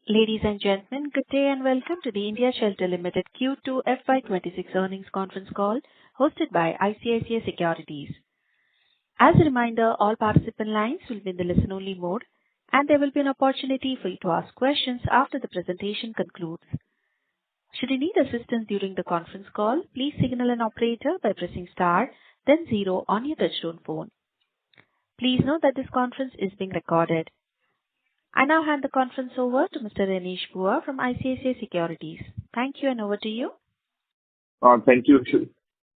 Ladies and gentlemen, good day and welcome to the India Shelter Limited Q2 FY26 earnings conference call hosted by ICICI Securities. As a reminder, all participant lines will be in the listen-only mode, and there will be an opportunity for you to ask questions after the presentation concludes. Should you need assistance during the conference call, please signal an operator by pressing star, then 0 on your touchtone phone. Please note that this conference is being recorded. I now hand the conference over to Mr. Renish Bua from ICICI Securities. Thank you, and over to you. Thank you.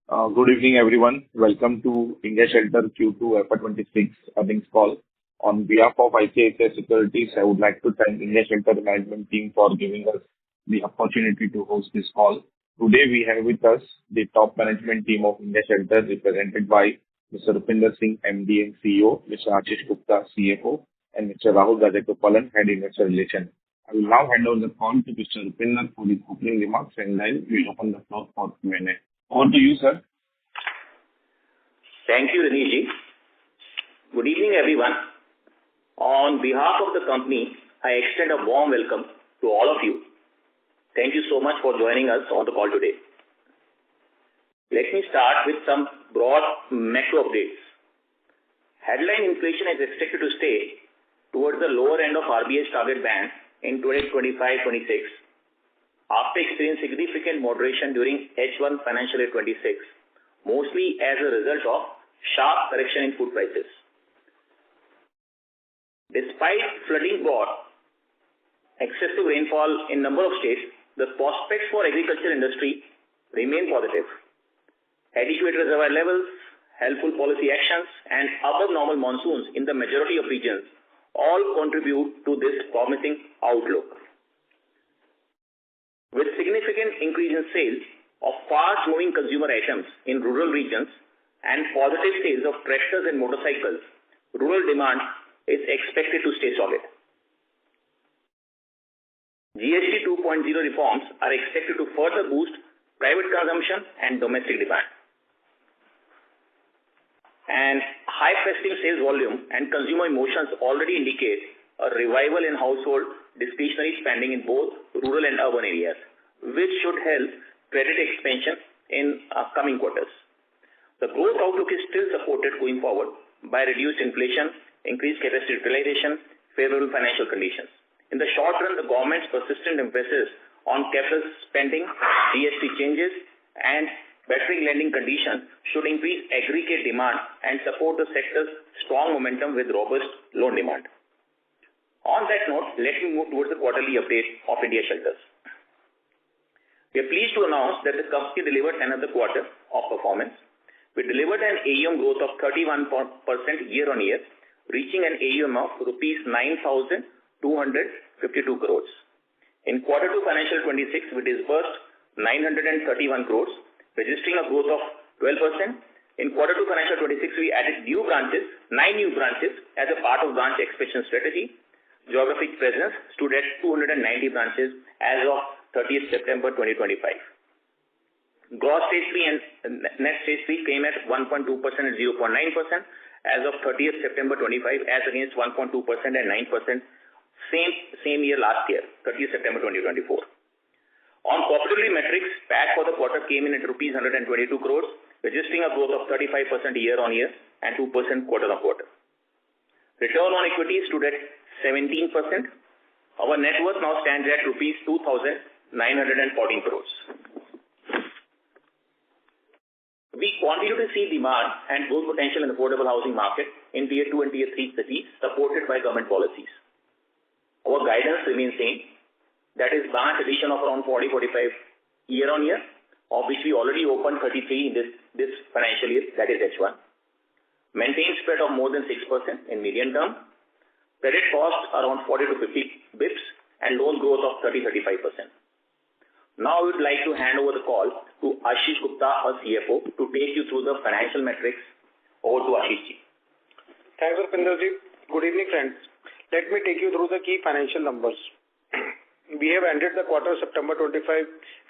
Good evening, everyone. Welcome to India Shelter Q2 FY26 earnings call. On behalf of ICICI Securities, I would like to thank India Shelter management team for giving us the opportunity to host this call. Today, we have with us the top management team of India Shelter, represented by Mr. Rupinder Singh, MD and CEO, Mr. Ashish Gupta, CFO, and Mr. Rahul Rajagopalan, Head Investor Relations. I will now hand over the call to Mr. Rupinder for his opening remarks, and then we'll open the floor for Q&A. Over to you, sir. Thank you, Renish. Good evening, everyone. On behalf of the company, I extend a warm welcome to all of you. Thank you so much for joining us on the call today. Let me start with some broad macro updates. Headline inflation is expected to stay towards the lower end of RBI's target band in 2025-26 after experiencing significant moderation during H1 financial year 26, mostly as a result of sharp correction in food prices. Despite flooding brought excessive rainfall in number of states, the prospects for agriculture industry remain positive. Adequate reservoir levels, helpful policy actions, and above normal monsoons in the majority of regions all contribute to this promising outlook. With significant increase in sales of fast-moving consumer items in rural regions and positive sales of tractors and motorcycles, rural demand is expected to stay solid. GST 2.0 reforms are expected to further boost private consumption and domestic demand. And high festive sales volume and consumer emotions already indicate a revival in household discretionary spending in both rural and urban areas, which should help credit expansion in coming quarters. The growth outlook is still supported going forward by reduced inflation, increased capacity utilization, favorable financial conditions. In the short run, the government's persistent emphasis on capital spending, GST changes, and bettering lending conditions should increase aggregate demand and support the sector's strong momentum with robust loan demand. On that note, let me move towards the quarterly update of India Shelters. We are pleased to announce that the company delivered another quarter of performance. We delivered an AUM growth of 31% year-on-year, reaching an AUM of rupees 9,252 crores. In Q2 Financial 26, we disbursed 931 crores, registering a growth of 12%. In Q2 Financial 26, we added 9 new branches as a part of branch expansion strategy. Geographic presence stood at 290 branches as of 30th September 2025. Gross stage 3 and net stage 3 came at 1.2% and 0.9% as of 30th September 25, as against 1.2% and 9% same year last year, 30th September 2024. On profitability metrics, PAT for the quarter came in at rupees 122 crores, registering a growth of 35% year-on-year and 2% quarter-on-quarter. Return on equity stood at 17%. Our net worth now stands at rupees 2,914 crores. We continue to see demand and growth potential in the affordable housing market in Tier 2 and Tier 3 cities, supported by government policies. Our guidance remains same. That is branch addition of around 40-45 year-on-year, of which we already opened 33 in this financial year, that is H1. Maintain spread of more than 6% in medium term. Credit cost around 40 to 50 bips and loan growth of 30-35%. Now I would like to hand over the call to Ashish Gupta, our CFO, to take you through the financial metrics. Over to Ashish ji. Thanks, Rupinder ji. Good evening, friends. Let me take you through the key financial numbers. We have ended the quarter September 25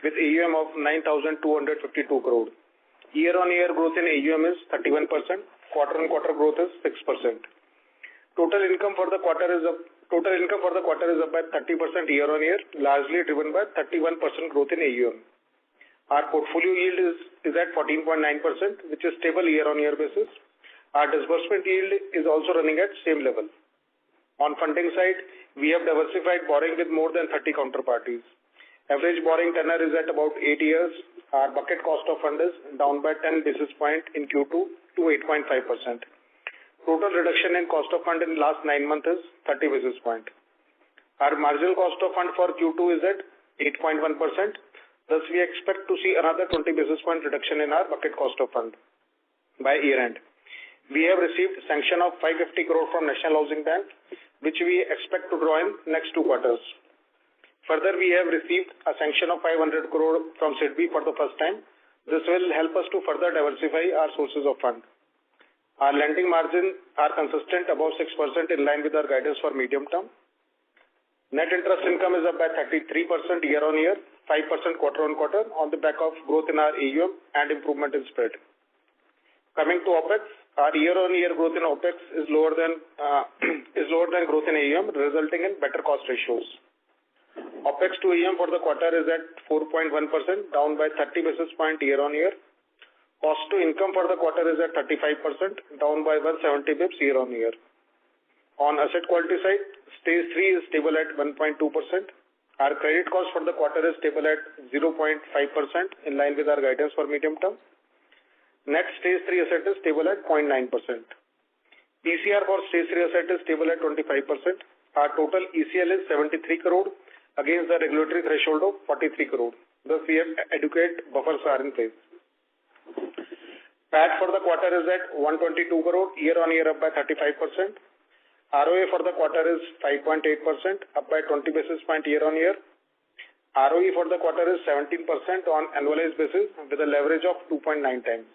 with AUM of 9,252 crore. Year-on-year growth in AUM is 31%. Quarter-on-quarter growth is 6%. Total income for the quarter is Total income for the quarter is up by 30% year-on-year, largely driven by 31% growth in AUM. Our portfolio yield is at 14.9%, which is stable year-on-year basis. Our disbursement yield is also running at same level. On funding side, we have diversified borrowing with more than 30 counterparties. Average borrowing tenor is at about 8 years. Our bucket cost of fund is down by 10 basis points in Q2 to 8.5%. Total reduction in cost of fund in the last 9 months is 30 basis points. Our marginal cost of fund for Q2 is at 8.1%. Thus, we expect to see another 20 basis point reduction in our bucket cost of fund by year end. We have received sanction of 550 crore from National Housing Bank, which we expect to draw in next 2 quarters. Further, we have received a sanction of 500 crore from SIDBI for the first time. This will help us to further diversify our sources of fund. Our lending margins are consistent above 6% in line with our guidance for medium term. Net interest income is up by 33% year-on-year, 5% quarter-on-quarter on the back of growth in our AUM and improvement in spread. Coming to OPEX, our year-on-year growth in OPEX is lower than growth in AUM, resulting in better cost ratios. OPEX to AUM for the quarter is at 4.1%, down by 30 basis points year-on-year. Cost to income for the quarter is at 35%, down by 170 basis points year-on-year. On asset quality side, stage 3 is stable at 1.2%. Our credit cost for the quarter is stable at 0.5%, in line with our guidance for medium term. Net stage 3 asset is stable at 0.9%. PCR for stage 3 asset is stable at 25%. Our total ECL is 73 crore against the regulatory threshold of 43 crore. Thus, we have adequate buffers are in place. PAT for the quarter is at 122 crore, year-on-year up by 35%. ROA for the quarter is 5.8%, up by 20 basis points year-on-year. ROE for the quarter is 17% on annualized basis with a leverage of 2.9 times.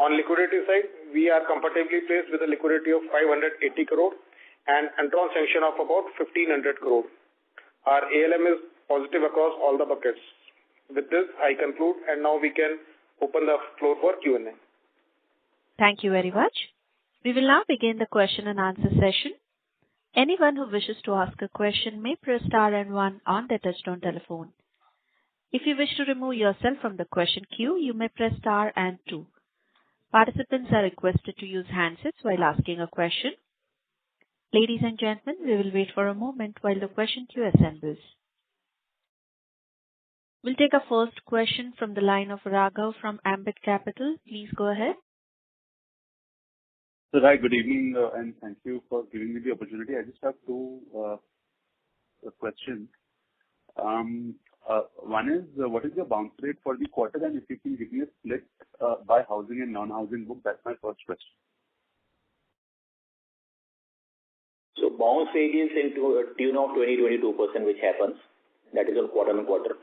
On liquidity side, we are comfortably placed with a liquidity of 580 crore and undrawn sanction of about 1500 crore. Our ALM is positive across all the buckets. With this, I conclude and now we can open the floor for Q&A. Thank you very much. We will now begin the question and answer session. Anyone who wishes to ask a question may press star and 1 on their touchtone telephone. If you wish to remove yourself from the question queue, you may press star and 2. Participants are requested to use handsets while asking a question. Ladies and gentlemen, we will wait for a moment while the question queue assembles. We'll take a first question from the line of Raghav from Ambit Capital. Please go ahead. So, hi, good evening, and thank you for giving me the opportunity. I just have 2 questions. One is, what is your bounce rate for the quarter, and if you can give me a split by housing and non-housing book? That's my first question. So bounce rate is into a tune of 20-22%, which happens. That is on quarter-on-quarter.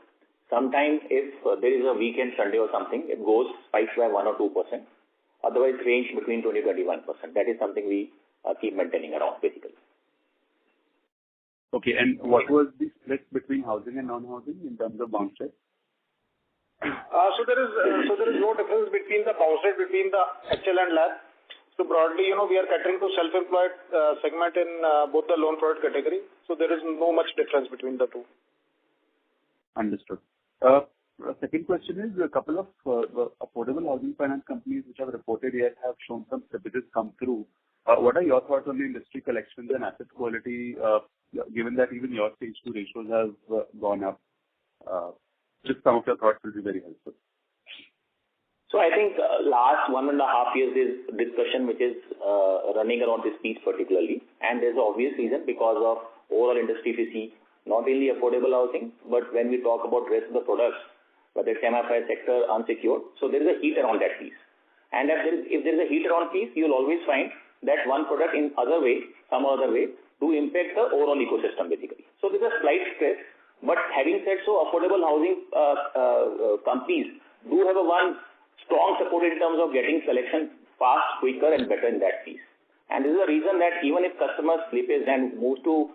Sometimes if there is a weekend, Sunday or something, it goes spikes by 1 or 2%. Otherwise, range between 20-21%. That is something we keep maintaining around, basically. Okay, and what was the split between housing and non-housing in terms of bounce rate? So there is no difference between the bounce rate between the HL and LAP. So broadly, we are catering to self-employed segment in both the loan product category. So there is no much difference between the 2. Understood. Second question is, a couple of affordable housing finance companies which have reported yet have shown some slippages come through. What are your thoughts on the industry collections and asset quality, given that even your stage 2 ratios have gone up? Just some of your thoughts will be very helpful. So I think last 1.5 years is discussion which is running around this piece particularly, and there's an obvious reason because of overall industry. If you see not only affordable housing, but when we talk about rest of the products, whether it's MFI sector, unsecured, so there is a heat around that piece. And if there is a heat around piece, you will always find that one product in some other way, to impact the overall ecosystem basically. So there's a slight stress, but having said so, affordable housing companies do have a one strong support in terms of getting selection fast, quicker and better in that piece. And this is the reason that even if customers slippage and move to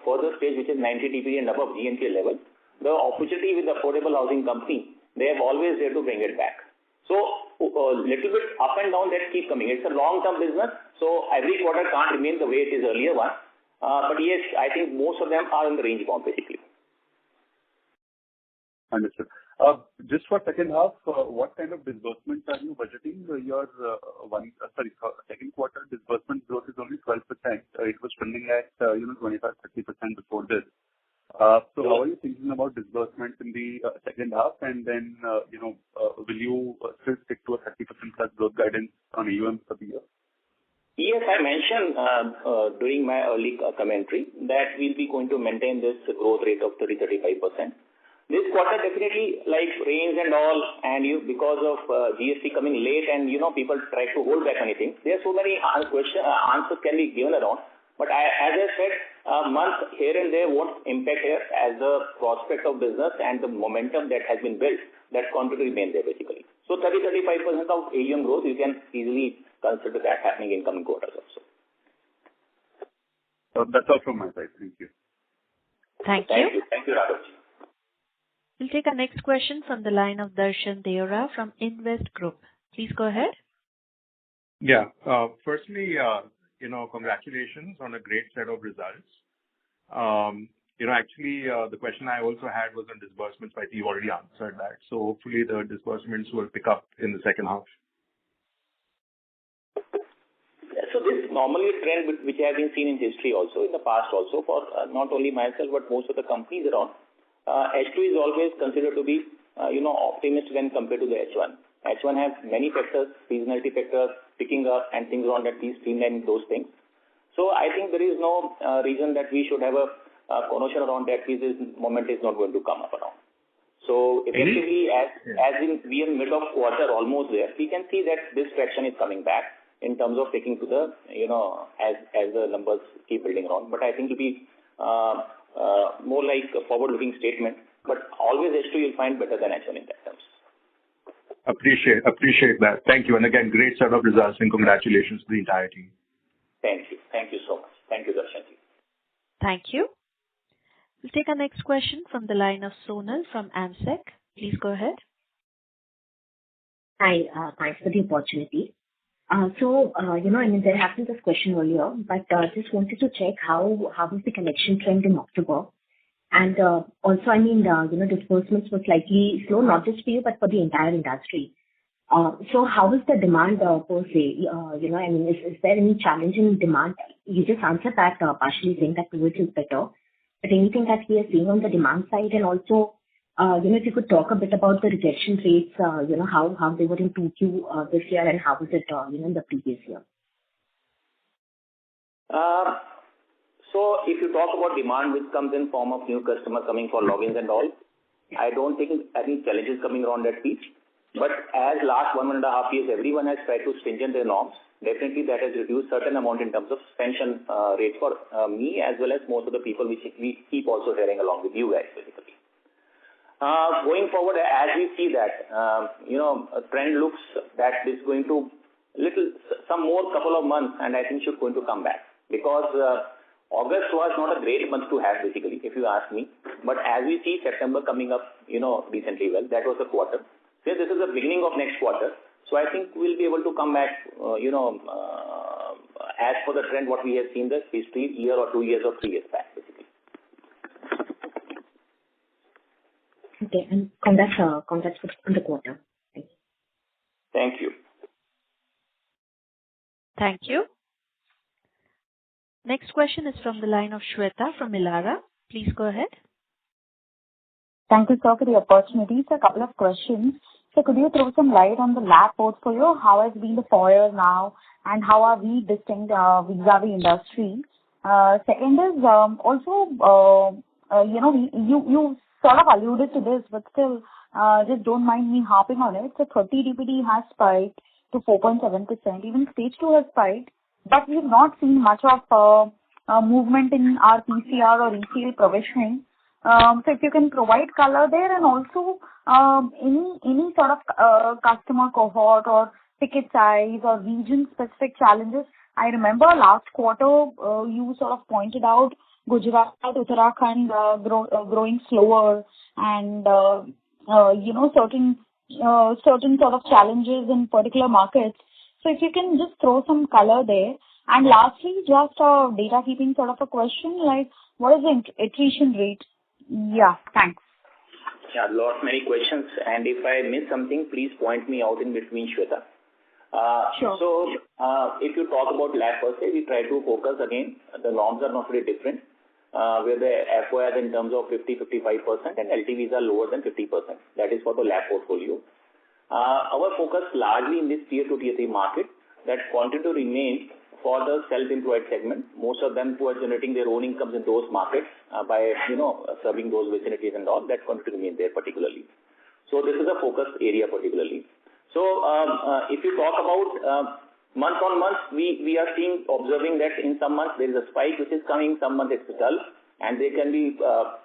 further stage which is 90 DPD and above GNPA level, the opportunity with the affordable housing company, they have always there to bring it back. So little bit up and down that keep coming. It's a long-term business, so every quarter can't remain the way it is earlier one. But yes, I think most of them are in the range bound basically. Understood. Just for second half, what kind of disbursements are you budgeting? Your second quarter disbursement growth is only 12%. It was trending at 25-30% before this. So how are you thinking about disbursements in the second half? And then will you still stick to a 30% plus growth guidance on AUM for the year? Yes, I mentioned during my early commentary that we'll be going to maintain this growth rate of 30-35%. This quarter definitely like rains and all, and because of GST coming late and people try to hold back anything. There are so many answers can be given around. But as I said, a month here and there won't impact here as the prospect of business and the momentum that has been built, that's going to remain there basically. So 30-35% of AUM growth, you can easily consider that happening in coming quarters also. So that's all from my side. Thank you. Thank you. Thank you, Raghav. We'll take our next question from the line of Darshan Deora from Invest Group. Please go ahead. Yeah. Firstly, congratulations on a great set of results. Actually, the question I also had was on disbursements, but you already answered that. So hopefully the disbursements will pick up in the second half. So this normally a trend which has been seen in history also, in the past also, for not only myself but most of the companies around. H2 is always considered to be, optimistic when compared to the H1. H1 has many factors, seasonality factors, picking up and things around that, these streamlining those things. So I think there is no reason that we should have a connotation around that this moment is not going to come up around. So effectively, as in we are mid of quarter almost there, we can see that this traction is coming back in terms of taking to the, as the numbers keep building around. But I think to be more like a forward-looking statement, but always H2 you'll find better than H1 in that terms. Appreciate that. Thank you. And again, great set of results and congratulations to the entire team. Thank you. Thank you so much. Thank you, Darshan. Thank you. We'll take our next question from the line of Sonal from AMSEC. Please go ahead. Hi, thanks for the opportunity. There has been this question earlier, but just wanted to check how was the collection trend in October? And also, disbursements were slightly slow, not just for you, but for the entire industry. So how is the demand per se? Is there any challenge in demand? You just answered that partially saying that which is better. But anything that we are seeing on the demand side, and also, if you could talk a bit about the rejection rates, how they were in 2Q this year and how was it, in the previous year? So if you talk about demand which comes in form of new customer coming for logins and all, I don't think any challenges coming around that piece. But as last 1.5 years, everyone has tried to stringent their norms. Definitely that has reduced certain amount in terms of suspension rates for me as well as most of the people which we keep also hearing along with you guys basically. Going forward, as we see that, a trend looks that is going to some more couple of months, and I think should going to come back because August was not a great month to have basically, if you ask me. But as we see September coming up, decently well, that was the quarter. So this is the beginning of next quarter. So I think we'll be able to come back, as for the trend what we have seen the history year or 2 years or 3 years back basically. Okay, and congrats for the quarter. Thank you. Thank you. Next question is from the line of Shweta from Elara. Please go ahead. Thank you, sir, for the opportunity. So a couple of questions. So could you throw some light on the LAP portfolio? How has been the 4 years now, and how are we distinct vis-a-vis industry? Second is you sort of alluded to this, but still, just don't mind me harping on it. So 30 DPD has spiked to 4.7%. Even stage 2 has spiked, but we've not seen much of movement in our PCR or ECL provisioning. So if you can provide color there, and also any sort of customer cohort or ticket size or region-specific challenges. I remember last quarter you sort of pointed out Gujarat, Uttarakhand growing slower, and certain sort of challenges in particular markets. So if you can just throw some color there. And lastly, just a data keeping sort of a question, like what is the attrition rate? Yeah, thanks. Yeah, many questions, and if I miss something, please point me out in between, Shweta. Sure. So, if you talk about lab per se, we try to focus again. The norms are not very different, where the FOIs in terms of 50-55% and LTVs are lower than 50%. That is for the lab portfolio. Our focus largely in this tier 2, tier 3 market that continue to remain for the self-employed segment. Most of them who are generating their own incomes in those markets by serving those vicinities and all, that continue to remain there particularly. So this is a focus area particularly. So if you talk about month on month, we are observing that in some months there is a spike which is coming, some months it's dull, and there can be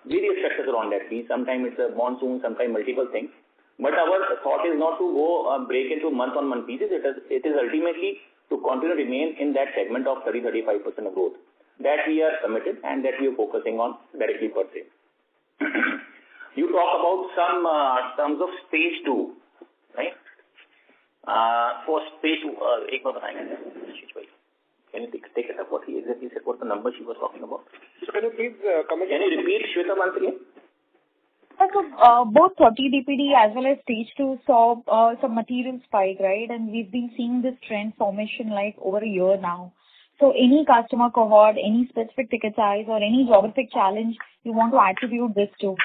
various factors around that. Sometimes it's a monsoon, sometimes multiple things. But our thought is not to go break into month on month pieces. It is ultimately to continue to remain in that segment of 30-35% of growth. That we are committed and that we are focusing on directly per se. You talk about some terms of stage 2, right? For stage 2, can you take it up what he exactly said, what the number she was talking about? So can you please comment? Can you repeat, Shweta, once again? So, both 30 DPD as well as stage 2 saw some material spike, right? And we've been seeing this trend formation like over a year now. So any customer cohort, any specific ticket size or any geographic challenge you want to attribute this to?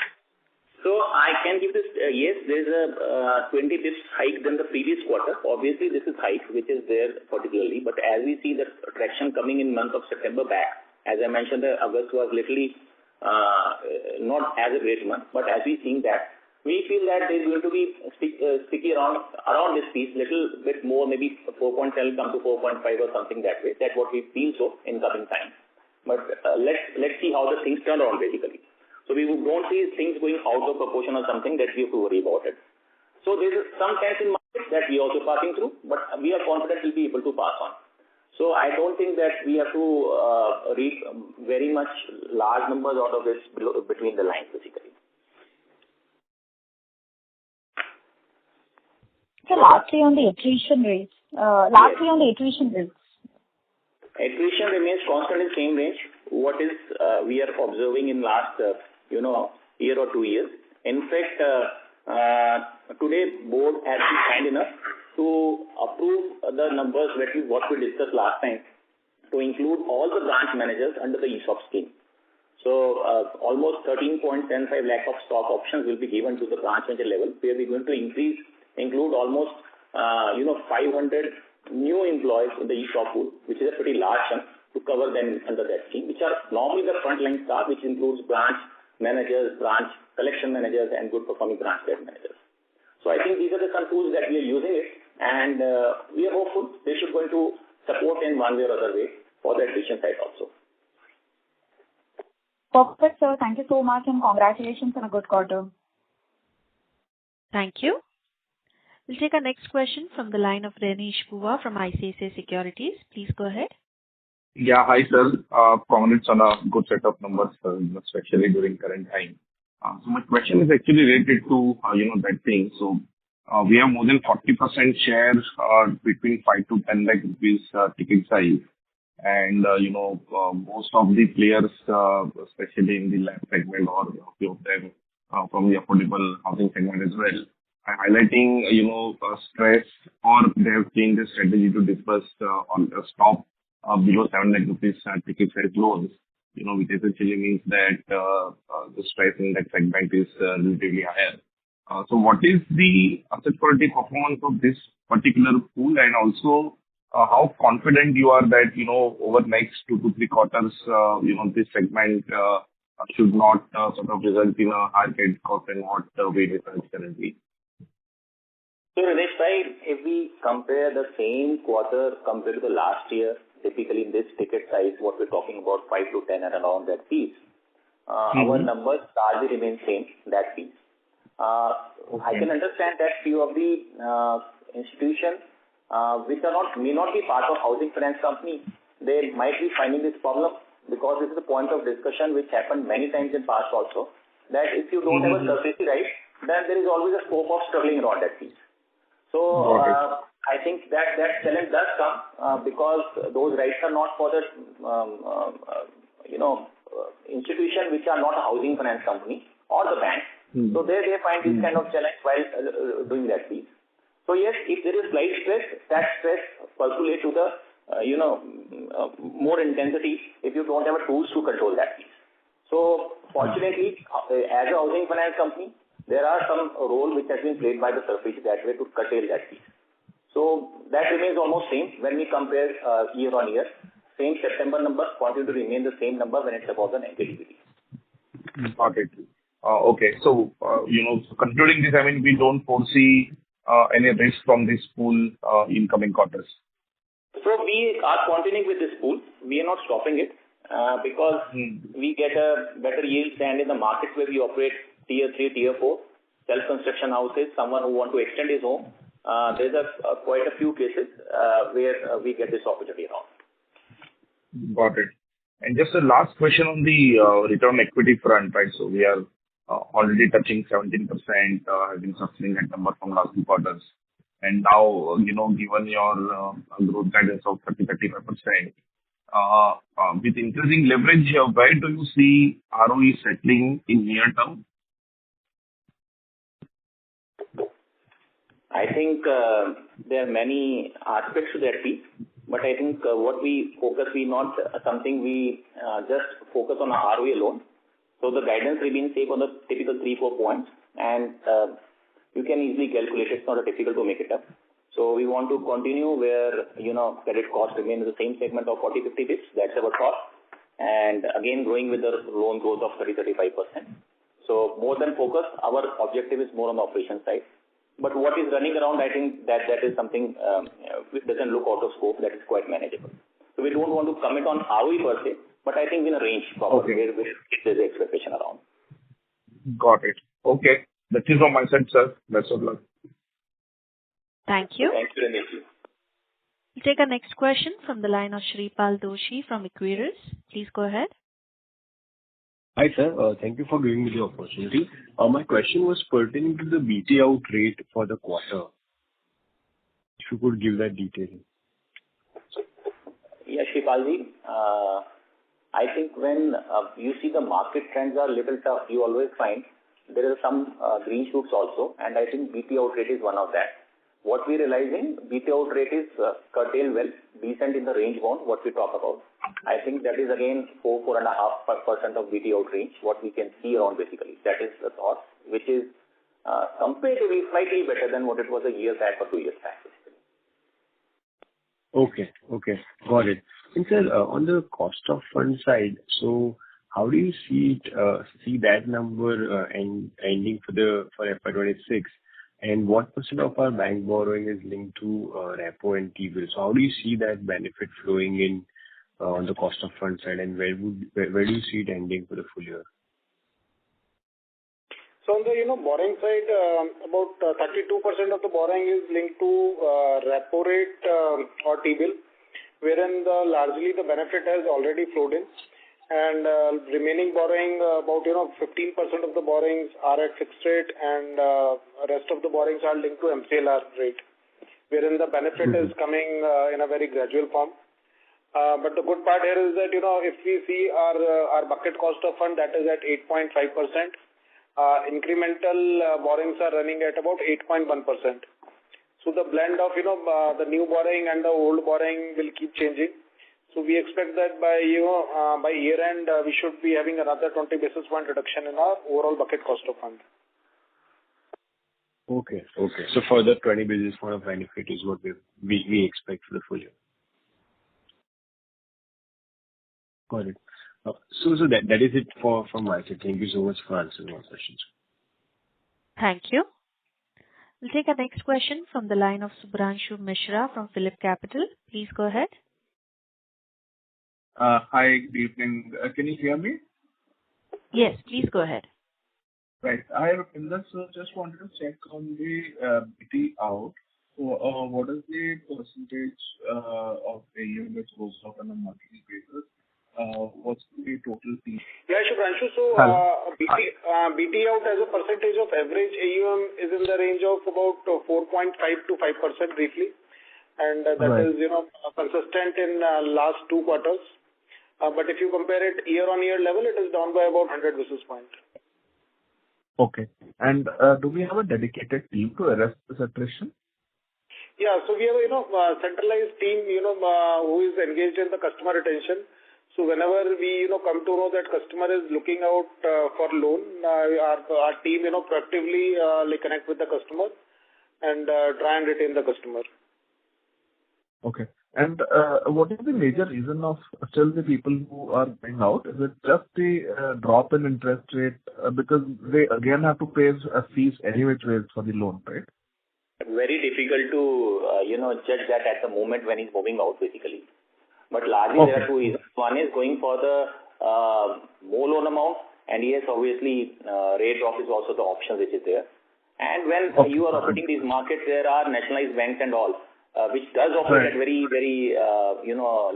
So I can give this, yes, there's a 20 bits hike than the previous quarter. Obviously, this is hike which is there particularly, but as we see the traction coming in month of September back, as I mentioned, August was literally not as a great month, but as we see that, we feel that there's going to be sticky around this piece, little bit more, maybe 4.7 come to 4.5 or something that way. That's what we feel so in coming time. But let's see how the things turn around basically. So we don't see things going out of proportion or something that we have to worry about it. So there is some tense in market that we are also passing through, but we are confident we'll be able to pass on. So I don't think that we have to read very much large numbers out of this between the lines basically. So lastly on the attrition rates. Attrition remains constant in same range. What is we are observing in last year or 2 years. In fact, today board has been kind enough to approve the numbers what we discussed last time to include all the branch managers under the ESOP scheme. So almost 13.75 lakh of stock options will be given to the branch manager level, where we're going to include almost 500 new employees in the ESOP pool, which is a pretty large chunk to cover them under that scheme, which are normally the frontline staff, which includes branch managers, branch collection managers, and good performing branch head managers. So I think these are the some tools that we are using it, and we are hopeful they should going to support in one way or other way for the attrition side also. Perfect, sir. Thank you so much, and congratulations on a good quarter. Thank you. We'll take our next question from the line of Renish Bhuva from ICICI Securities. Please go ahead. Yeah, hi sir. Congrats on a good set of numbers, especially during current time. So my question is actually related to that thing. So we have more than 40% shares between 5 to 10 lakh rupees ticket size, and most of the players, especially in the lab segment or a few of them from the affordable housing segment as well, are highlighting stress, or they have changed the strategy to disperse on the stop below 7 lakh rupees ticket size loans, which essentially means that the stress in that segment is relatively higher. So what is the asset quality performance of this particular pool, and also how confident you are that over next 2 to 3 quarters this segment should not sort of result in a higher credit cost and what we research currently? So Ramesh bhai, if we compare the same quarter compared to the last year, typically in this ticket size, what we're talking about 5 to 10 and around that piece, our numbers largely remain same, that piece. I can understand that few of the institutions which may not be part of housing finance company, they might be finding this problem, because this is a point of discussion which happened many times in past also, that if you don't have a SARFAESI right, then there is always a scope of struggling around that piece. So I think that challenge does come because those rights are not for the institution which are not a housing finance company or the bank. So they find this kind of challenge while doing that piece. So yes, if there is slight stress, that stress percolates to the more intensity if you don't have a tools to control that piece. So fortunately, as a housing finance company, there are some role which has been played by the SARFAESI that way to curtail that piece. So that remains almost same when we compare year on year. Same September numbers continue to remain the same number when it's about the negativity. Got it. Okay. So, concluding this, I mean, we don't foresee any risk from this pool in coming quarters. So we are continuing with this pool. We are not stopping it because we get a better yield than in the markets where we operate tier 3, tier 4, self-construction houses, someone who want to extend his home. There's quite a few cases where we get this opportunity around. Got it. And just a last question on the return equity front, right? So we are already touching 17%, having sustaining that number from last 2 quarters. And now, given your growth guidance of 30-35%, with increasing leverage, where do you see ROE settling in near term? I think there are many aspects to that piece, but I think what we focus, we not something we just focus on ROE alone. So the guidance remains safe on the typical 3-4 points, and you can easily calculate it. It's not difficult to make it up. So we want to continue where, credit cost remains in the same segment of 40-50 bits. That's our thought. And again, growing with the loan growth of 30-35%. So more than focus, our objective is more on the operation side. But what is running around, I think that is something which doesn't look out of scope, that is quite manageable. So we don't want to comment on ROE per se, but I think in a range probably where there's expectation around. Got it. Okay. That is from my side, sir. Best of luck. Thank you. Thank you, Ramesh. We'll take our next question from the line of Shripal Doshi from Equirus. Please go ahead. Hi, sir. Thank you for giving me the opportunity. My question was pertaining to the BT out rate for the quarter. If you could give that detail. Yeah, Shripalji. I think when you see the market trends are little tough, you always find there are some green shoots also, and I think BT out rate is one of that. What we're realizing, BT out rate is curtailed well, decent in the range bound, what we talk about. I think that is again 4.5% of BT out range, what we can see around basically. That is the thought, which is comparatively slightly better than what it was a year back or 2 years back. Okay. Got it. And sir, on the cost of fund side, so how do you see that number ending for FY26? And what % of our bank borrowing is linked to repo and T-bill? So how do you see that benefit flowing in on the cost of fund side, and where do you see it ending for the full year? So on the borrowing side, about 32% of the borrowing is linked to repo rate or T-bill, wherein largely the benefit has already flowed in. And remaining borrowing, about 15% of the borrowings are at fixed rate, and rest of the borrowings are linked to MCLR rate, wherein the benefit is coming in a very gradual form. But the good part here is that if we see our bucket cost of fund, that is at 8.5%. Incremental borrowings are running at about 8.1%. So the blend of the new borrowing and the old borrowing will keep changing. So we expect that by year end we should be having another 20 basis point reduction in our overall bucket cost of fund. Okay. So further 20 basis point of benefit is what we expect for the full year. Got it. So that is it from my side. Thank you so much for answering my questions. Thank you. We'll take our next question from the line of Subhranshu Mishra from Phillip Capital. Please go ahead. Hi, good evening. Can you hear me? Yes, please go ahead. Right. I just wanted to check on the BT out. So, what is the percentage of AUM which goes out on a monthly basis? What's the total fee? Yeah, Subhranshu. So, BT out as a percentage of average AUM is in the range of about 4.5 to 5% briefly. and that is, consistent in last 2 quarters. But if you compare it year-on-year level, it is down by about 100 basis points. Okay. And do we have a dedicated team to arrest this attrition? Yeah, so we have a centralized team who is engaged in the customer retention. So whenever we come to know that customer is looking out for loan, our team proactively connect with the customer and try and retain the customer. Okay. And what is the major reason of still the people who are going out? Is it just the drop in interest rate because they again have to pay fees anyway for the loan, right? Very difficult to judge that at the moment when he's moving out, basically. But largely there are 2 reasons. One is going for the more loan amount, and yes, obviously rate drop is also the option which is there. And when you are operating these markets, there are nationalized banks and all, which does operate at very, very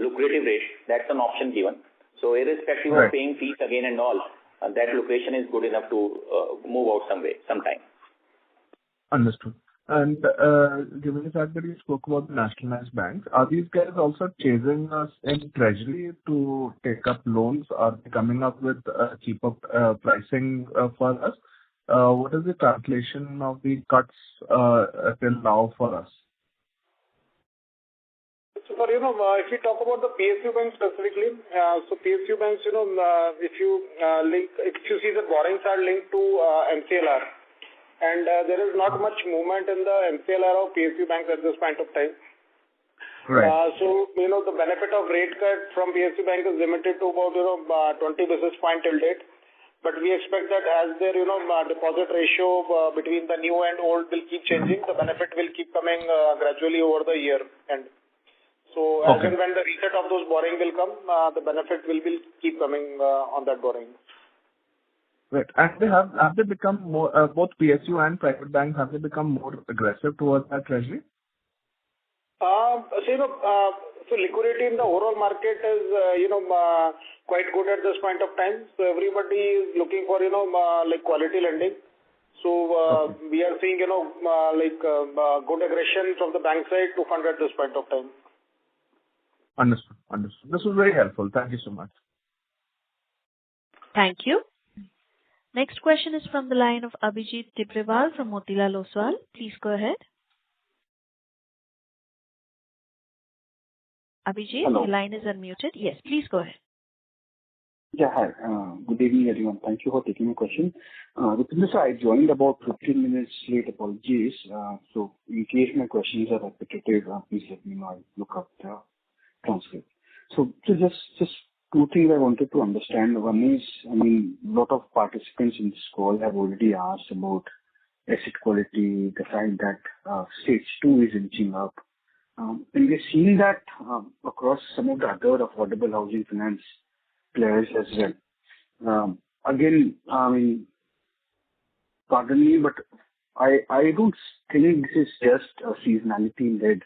lucrative rates. That's an option given. So irrespective of paying fees again and all, that location is good enough to move out sometime. Understood. And given the fact that you spoke about the nationalized banks, are these guys also chasing us in treasury to take up loans? Are they coming up with cheaper pricing for us? What is the translation of the cuts till now for us? So for if we talk about the PSU banks specifically, so PSU banks, if you see the borrowings are linked to MCLR. And there is not much movement in the MCLR of PSU banks at this point of time. Right. So, the benefit of rate cut from PSU bank is limited to about, 20 basis point till date. But we expect that as their, deposit ratio between the new and old will keep changing, the benefit will keep coming gradually over the year. And so, as and when the reset of those borrowing will come, the benefit will keep coming on that borrowing. Right. And have they become more, both PSU and private banks, have they become more aggressive towards that treasury? So liquidity in the overall market is, quite good at this point of time. So everybody is looking for, quality lending. So we are seeing, good aggression from the bank side to fund at this point of time. Understood. This was very helpful. Thank you so much. Thank you. Next question is from the line of Abhijit Tibrewal from Motilal Oswal. Please go ahead. Abhijit, Hello. your line is unmuted. Yes, please go ahead. Yeah, hi. Good evening, everyone. Thank you for taking my question. Rupinder, I joined about 15 minutes late. Apologies. So in case my questions are repetitive, please let me know. I'll look up the transcript. So just 2 things I wanted to understand. One is, a lot of participants in this call have already asked about asset quality, the fact that stage 2 is inching up. And we're seeing that across some of the other affordable housing finance players as well. Again, pardon me, but I don't think this is just a seasonality-led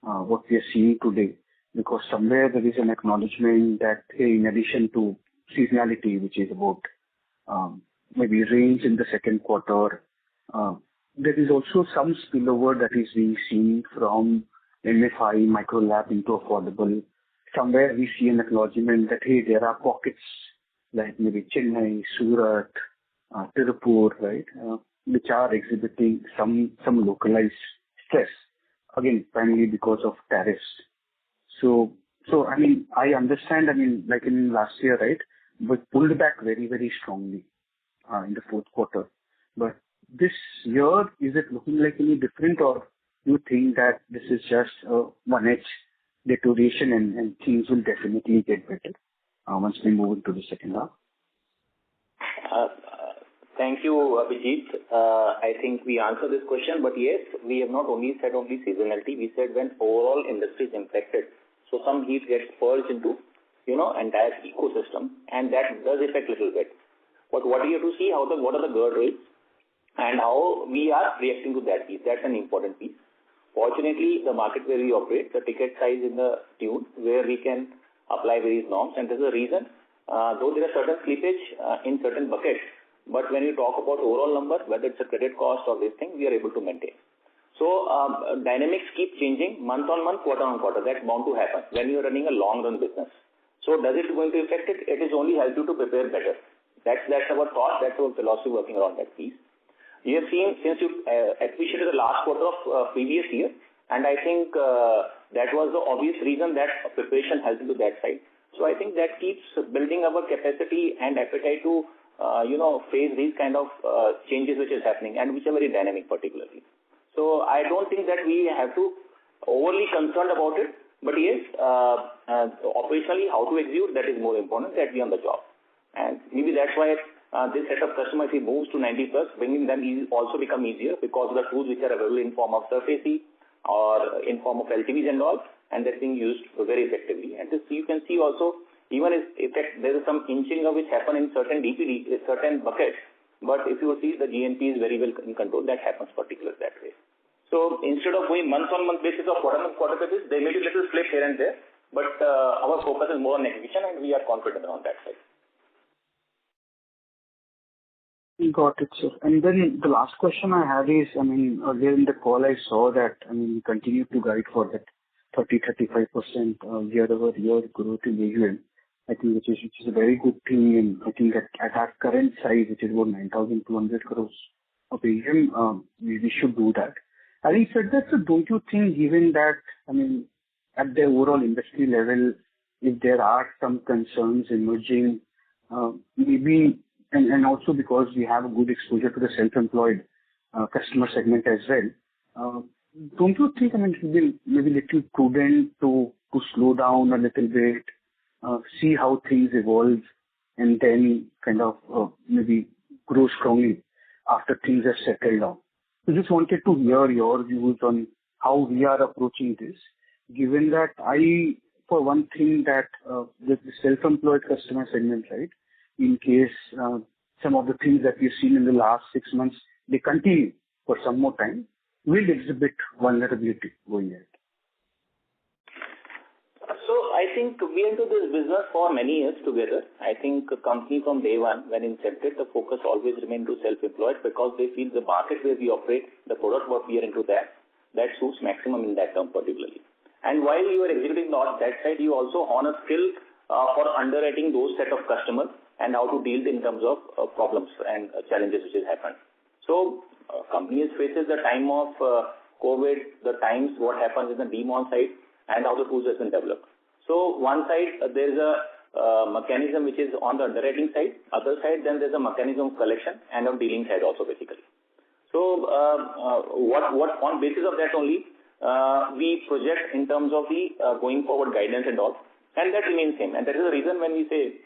what we are seeing today. Because somewhere there is an acknowledgement that, hey, in addition to seasonality, which is about maybe rains in the second quarter, there is also some spillover that is being seen from MFI, micro lab into affordable. Somewhere we see an acknowledgement that, hey, there are pockets like maybe Chennai, Surat, Tirupur, right, which are exhibiting some localized stress, again, primarily because of tariffs. So I understand, like in last year, right, but pulled back very, very strongly in the fourth quarter. But this year, is it looking like any different, or you think that this is just one edge deterioration and things will definitely get better once we move into the second half? Thank you, Abhijit. I think we answered this question, but yes, we have not only said seasonality, we said when overall industry is impacted, so some heat gets purged into, entire ecosystem, and that does affect a little bit. But what we have to see, what are the guardrails and how we are reacting to that piece. That's an important piece. Fortunately, the market where we operate, the ticket size in the tune where we can apply various norms, and there's a reason, though there are certain slippage in certain buckets, but when you talk about overall number, whether it's a credit cost or this thing, we are able to maintain. So dynamics keep changing month on month, quarter on quarter. That's bound to happen when you're running a long run business. So does it going to affect it? It is only help you to prepare better. That's our thought. That's our philosophy working around that piece. You have seen since you appreciated the last quarter of previous year, and I think that was the obvious reason that preparation helps into that side. So I think that keeps building our capacity and appetite to face these kind of changes which is happening and which are very dynamic particularly. So I don't think that we have to overly concerned about it, but yes, operationally how to execute, that is more important, that we on the job. And maybe that's why this set of customers, if he moves to 90 plus, bringing them also become easier because of the tools which are available in form of SurfAC or in form of LTVs and all, and that's being used very effectively. And this you can see also, even if there is some inching of which happen in certain DPD, certain buckets, but if you see the GNP is very well in control, that happens particularly that way. So instead of going month-on-month basis or quarter-on-quarter basis, there may be little flip here and there, but our focus is more on execution and we are confident on that side. Got it, sir. And then the last question I had is, earlier in the call I saw that, we continue to guide for that 30-35% year-over-year growth in AUM. I think which is a very good thing, and I think that at our current size, which is about 9,200 crores of AUM, we should do that. Having said that, so don't you think, given that, at the overall industry level, if there are some concerns emerging, maybe, and also because we have a good exposure to the self-employed customer segment as well, don't you think, it would be maybe little prudent to slow down a little bit, see how things evolve, and then kind of maybe grow strongly after things have settled down? I just wanted to hear your views on how we are approaching this, given that for one thing, that the self-employed customer segment, right, in case some of the things that we've seen in the last 6 months, they continue for some more time, will exhibit vulnerability going ahead. So I think we are into this business for many years together. I think a company from day one, when incepted, the focus always remained to self-employed because they feel the market where we operate, the product what we are into that suits maximum in that term particularly. And while you are executing on that side, you also hone a skill for underwriting those set of customers and how to deal in terms of problems and challenges which has happened. So companies faces the time of COVID, the times what happens in the demon side and how the tools has been developed. So one side there is a mechanism which is on the underwriting side, other side then there's a mechanism of collection and of dealing side also basically. So what on basis of that only we project in terms of the going forward guidance and all, and that remains same. And that is the reason when we say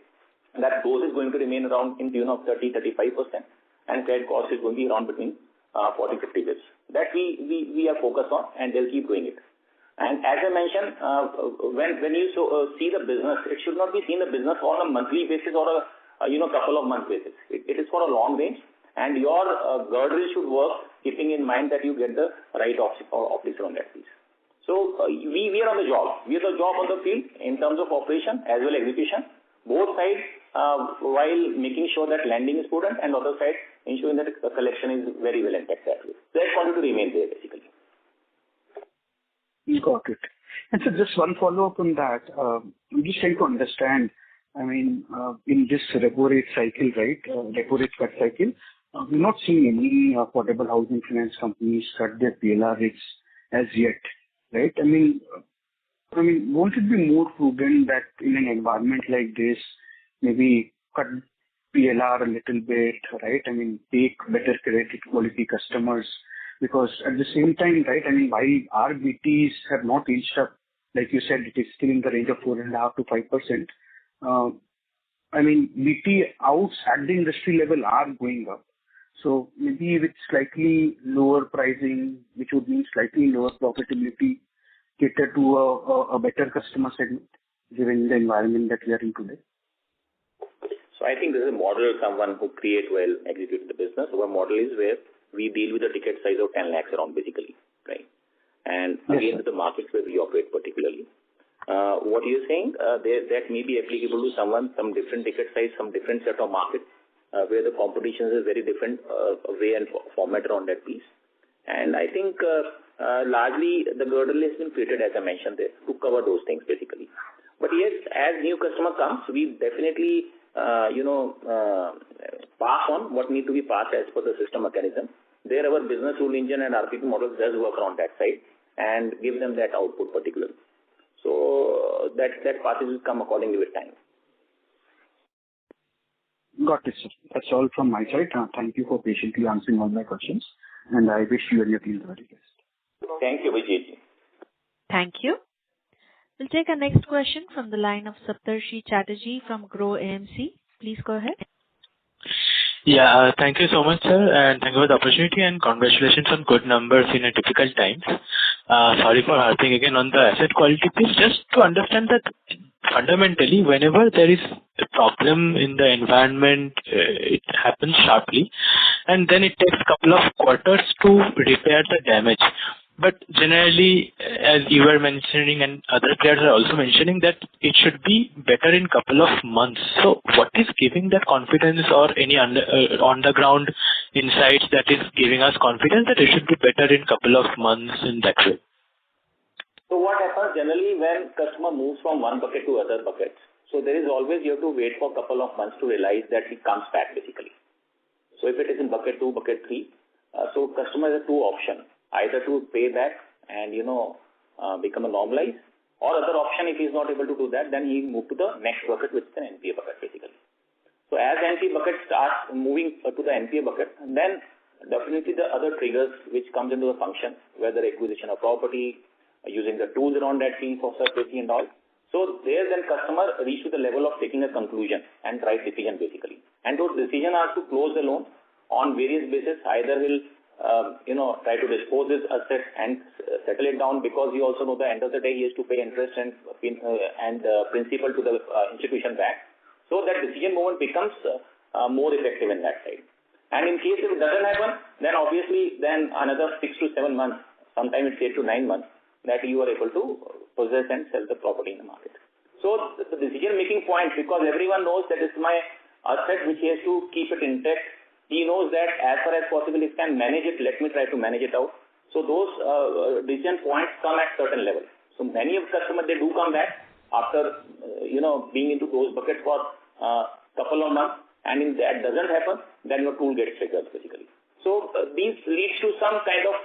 that growth is going to remain around in tune of 30-35% and credit cost is going to be around between 40-50 bits. That we are focused on and they'll keep doing it. And as I mentioned, when you see the business, it should not be seen the business on a monthly basis or a couple of month basis. It is for a long range, and your guardrail should work keeping in mind that you get the right officer on that piece. So we are on the job. We are the job on the field in terms of operation as well as execution. Both sides while making sure that lending is prudent and other side ensuring that the collection is very well intact that way. That's going to remain there basically. Got it. And so just one follow-up on that. I'm just trying to understand, in this repo rate cycle, right, repo rate cut cycle, we're not seeing any affordable housing finance companies cut their PLR rates as yet, right? Won't it be more prudent that in an environment like this, maybe cut PLR a little bit, right? Take better credit quality customers, because at the same time, right, while our BTs have not inched up, like you said, it is still in the range of 4.5 to 5%. BT outs at the industry level are going up. So maybe with slightly lower pricing, which would mean slightly lower profitability, cater to a better customer segment, given the environment that we are in today. So I think this is a model, someone who create well, execute the business. Our model is where we deal with a ticket size of 10 lakhs around basically, right? And again, with the markets where we operate particularly. What you're saying, that may be applicable to someone, some different ticket size, some different set of market, where the competition is very different way and format around that piece. And I think largely the girdle has been created, as I mentioned there, to cover those things basically. But yes, as new customer comes, we definitely, pass on what need to be passed as per the system mechanism. There our business rule engine and RPP model does work around that side and give them that output particularly. So that passes will come accordingly with time. Got it, sir. That's all from my side. Thank you for patiently answering all my questions, and I wish you and your team the very best. Thank you, Vijay. Thank you. We'll take our next question from the line of Saptarshi Chatterjee from Grow AMC. Please go ahead. Yeah, thank you so much, sir, and thank you for the opportunity, and congratulations on good numbers in a difficult times. Sorry for harping again on the asset quality piece. Just to understand that fundamentally, whenever there is a problem in the environment, it happens sharply, and then it takes a couple of quarters to repair the damage. But generally, as you were mentioning and other players are also mentioning, that it should be better in couple of months. So what is giving that confidence, or any on-the-ground insights that is giving us confidence that it should be better in couple of months in that way? So what happens generally when customer moves from one bucket to other buckets? So there is always, you have to wait for a couple of months to realize that he comes back basically. So if it is in bucket 2, bucket 3, so customer has two options. Either to pay back and, become a normalized, or other option, if he's not able to do that, then he move to the next bucket, which is an NPA bucket, basically. So as NPA bucket starts moving to the NPA bucket, then definitely the other triggers which comes into the function, whether acquisition of property, using the tools around that fee for surfacing and all. So there then customer reach to the level of taking a conclusion and right decision, basically. And those decisions are to close the loan on various basis. Either will try to dispose his asset and settle it down, because he also know the end of the day he has to pay interest and principal to the institution back. So that decision movement becomes more effective in that side. And in case if it doesn't happen, then obviously then another 6 to 7 months, sometimes it's 8 to 9 months, that you are able to possess and sell the property in the market. So the decision making point, because everyone knows that it's my asset which he has to keep it intact. He knows that as far as possible, if can manage it, let me try to manage it out. So those decision points come at certain level. So many of customers, they do come back after, being into those buckets for couple of months. And if that doesn't happen, then your tool gets triggered basically. So these leads to some kind of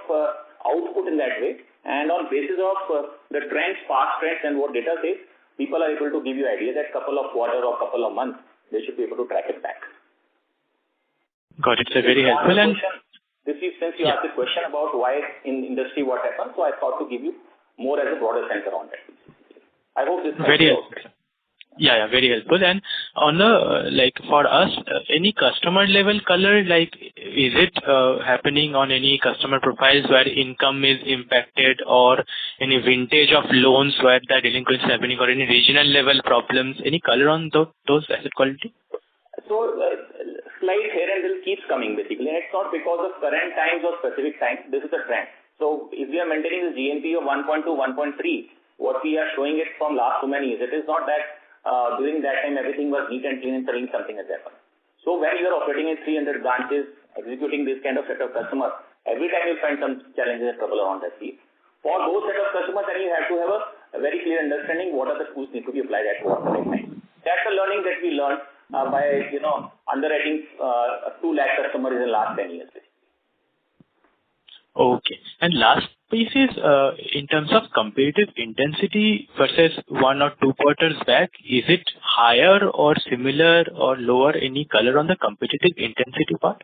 output in that way. And on basis of the trends, past trends and what data says, people are able to give you idea that couple of quarter or couple of months, they should be able to track it back. Got it, sir. Very helpful. And this is since you asked the question about why in industry what happened, so I thought to give you more as a broader sense around that. I hope this very helpful. Yeah, very helpful. And on the for us, any customer level color, is it happening on any customer profiles where income is impacted, or any vintage of loans where the delinquency is happening, or any regional level problems? Any color on those asset quality? So slight here and there keeps coming basically, and it's not because of current times or specific times. This is a trend. So if we are maintaining the GNP of 1.2, 1.3, what we are showing it from last so many years, it is not that during that time everything was neat and clean and suddenly something has happened. So when you are operating in 300 branches, executing this kind of set of customers, every time you find some challenges and trouble around that piece. For those set of customers, then you have to have a very clear understanding what are the tools need to be applied at what time. That's the learning that we learned by underwriting 2 lakh customers in the last 10 years. Okay. And last piece is in terms of competitive intensity versus 1 or 2 quarters back, is it higher or similar or lower? Any color on the competitive intensity part?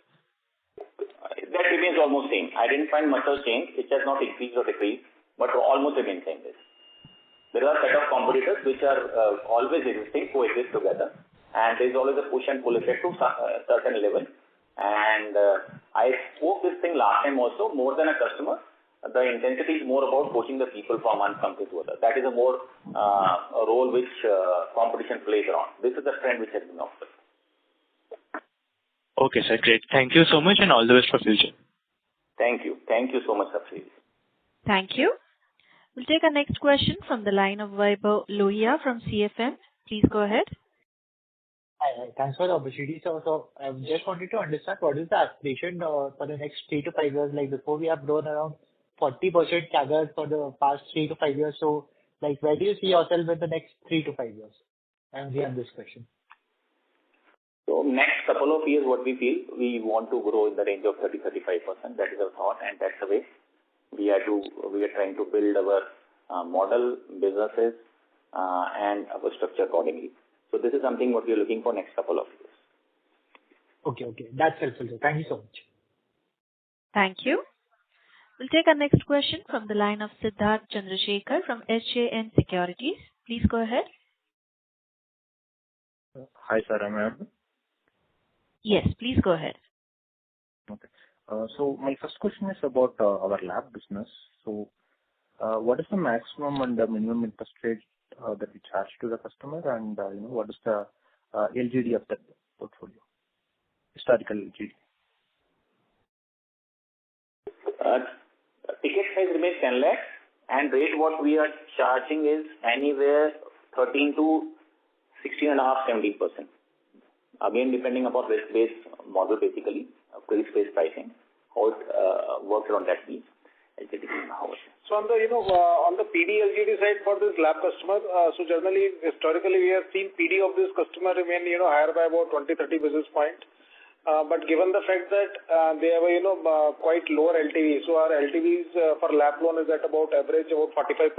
That remains almost same. I didn't find much of change. It has not increased or decreased, but almost remains same. There are a set of competitors which are always existing, coexist together. And there is always a push and pull effect to a certain level. And I spoke this thing last time also, more than a customer, the intensity is more about pushing the people from one company to other. That is a more a role which competition plays around. This is the trend which has been offered. Okay, sir. Great. Thank you so much and all the best for future. Thank you. Thank you so much, Sapsi. Thank you. We'll take our next question from the line of Vaibhav Lohia from CFM. Please go ahead. Hi. Thanks for the opportunity. So I just wanted to understand what is the aspiration for the next 3 to 5 years. Before we have grown around 40% CAGR for the past 3 to 5 years. So, like, where do you see yourself in the next 3 to 5 years? And we have this question. So next couple of years, what we feel, we want to grow in the range of 30-35%. That is our thought, and that's the way we are trying to build our model, businesses, and our structure accordingly. So this is something what we are looking for next couple of years. Okay. That's helpful, sir. Thank you so much. Thank you. We'll take our next question from the line of Siddharth Chandrasekhar from SJN Securities. Please go ahead. Hi, sir. Am I audible? Yes, please go ahead. Okay. So my first question is about our lab business. So what is the maximum and the minimum interest rate that we charge to the customer, and what is the LGD of that portfolio, historical LGD? Ticket size remains 10 lakhs, and rate what we are charging is anywhere 13 to 16.5, 17%. Again, depending upon risk-based model, basically, risk-based pricing, how it works around that piece. So on the on the PD LGD side for this lab customer, so generally historically we have seen PD of this customer remain higher by about 20-30 basis point. But given the fact that they have a quite lower LTV, so our LTVs for lab loan is at about average about 45%.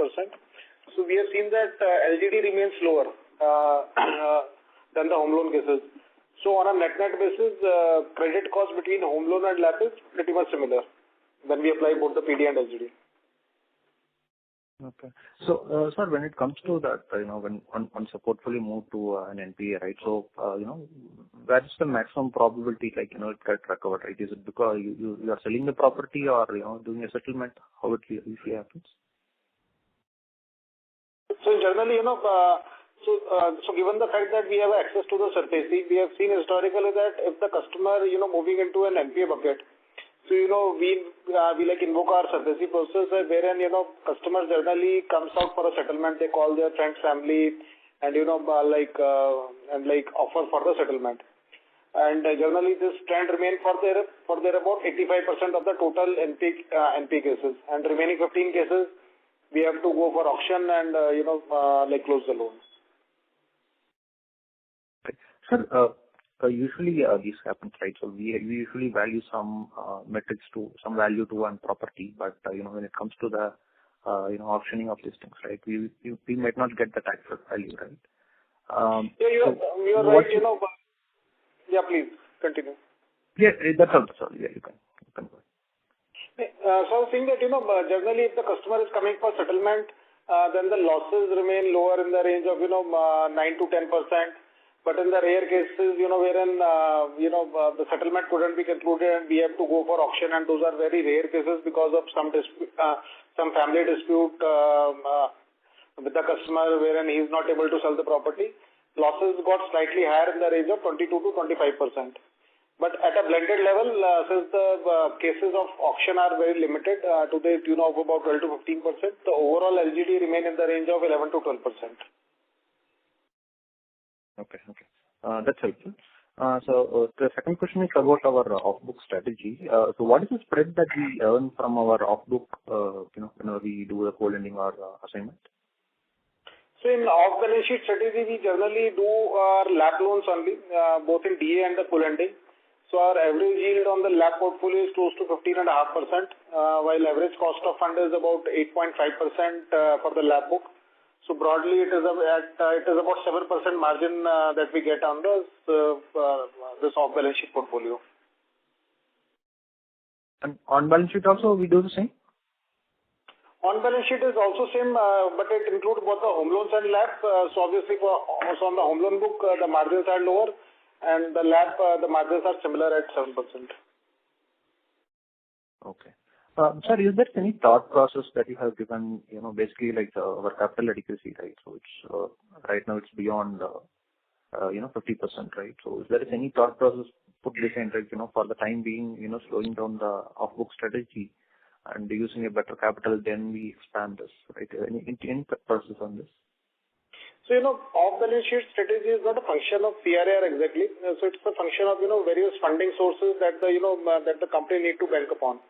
So we have seen that LGD remains lower than the home loan cases. So on a net basis, credit cost between home loan and lab is pretty much similar when we apply both the PD and LGD. Okay. So, sir, when it comes to that, when once a portfolio move to an NPA, right? So, where is the maximum probability, like, it get recovered, right? Is it because you are selling the property or, doing a settlement? How it usually happens? So generally, so given the fact that we have access to the SARFAESI, we have seen historically that if the customer, moving into an NPA bucket, so, we like invoke our SARFAESI process wherein, customer generally comes out for a settlement. They call their friends, family, and, offer for the settlement. And generally this trend remain for their about 85% of the total NP cases. And remaining 15 cases, we have to go for auction and, close the loan. Sir, usually this happens, right? So we usually value some metrics to some value to one property, but when it comes to the auctioning of these things, right? We might not get the actual value, right? You're right. Yeah, please continue. Yeah, that's all. Sorry, yeah, you can go ahead. So I was saying that generally if the customer is coming for settlement, then the losses remain lower in the range of 9 to 10%. But in the rare cases, wherein the settlement couldn't be concluded and we have to go for auction, and those are very rare cases because of some family dispute with the customer, wherein he is not able to sell the property. Losses got slightly higher in the range of 22 to 25%. But at a blended level, since the cases of auction are very limited to the tune of about 12 to 15%, the overall LGD remain in the range of 11 to 12%. Okay. That's helpful. So the second question is about our off-book strategy. So what is the spread that we earn from our off-book, when we do the co-lending or assignment? So in off-balance sheet strategy, we generally do our lab loans only, both in DA and the co-lending. So our average yield on the lab portfolio is close to 15.5%, while average cost of fund is about 8.5% for the lab book. So broadly, it is about 7% margin that we get on this off-balance sheet portfolio. And on-balance sheet also we do the same? On-balance sheet is also same, but it includes both the home loans and lab. So obviously, also on the home loan book, the margins are lower, and the lab, the margins are similar at 7%. Okay. Sir, is there any thought process that you have given, basically like our capital adequacy, right? So it's right now it's beyond 50%, right? So is there any thought process put behind, right, for the time being, slowing down the off-book strategy and using a better capital, then we expand this, right? Any process on this? So, off-balance sheet strategy is not a function of CRAR exactly. So it's a function of, various funding sources that the company need to bank upon.